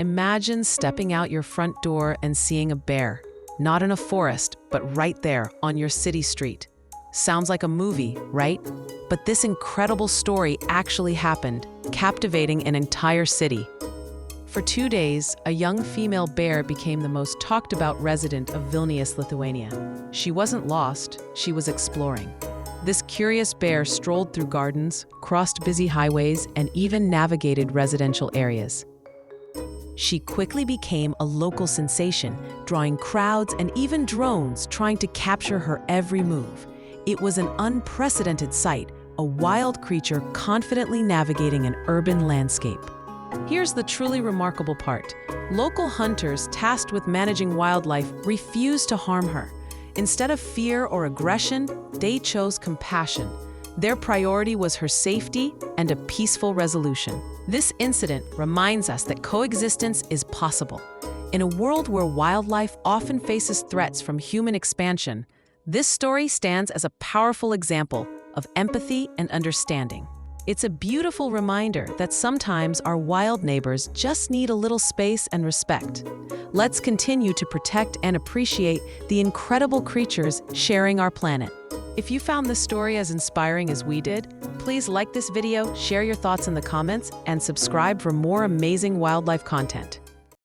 Imagine stepping out your front door and seeing a bear, not in a forest, but right there on your city street. Sounds like a movie, right? But this incredible story actually happened, captivating an entire city. For 2 days, a young female bear became the most talked about resident of Vilnius, Lithuania. She wasn't lost, she was exploring. This curious bear strolled through gardens, crossed busy highways, and even navigated residential areas. She quickly became a local sensation, drawing crowds and even drones trying to capture her every move. It was an unprecedented sight, a wild creature confidently navigating an urban landscape. Here's the truly remarkable part. Local hunters tasked with managing wildlife refused to harm her. Instead of fear or aggression, they chose compassion. Their priority was her safety and a peaceful resolution. This incident reminds us that coexistence is possible. In a world where wildlife often faces threats from human expansion, this story stands as a powerful example of empathy and understanding. It's a beautiful reminder that sometimes our wild neighbors just need a little space and respect. Let's continue to protect and appreciate the incredible creatures sharing our planet. If you found this story as inspiring as we did, please like this video, share your thoughts in the comments, and subscribe for more amazing wildlife content.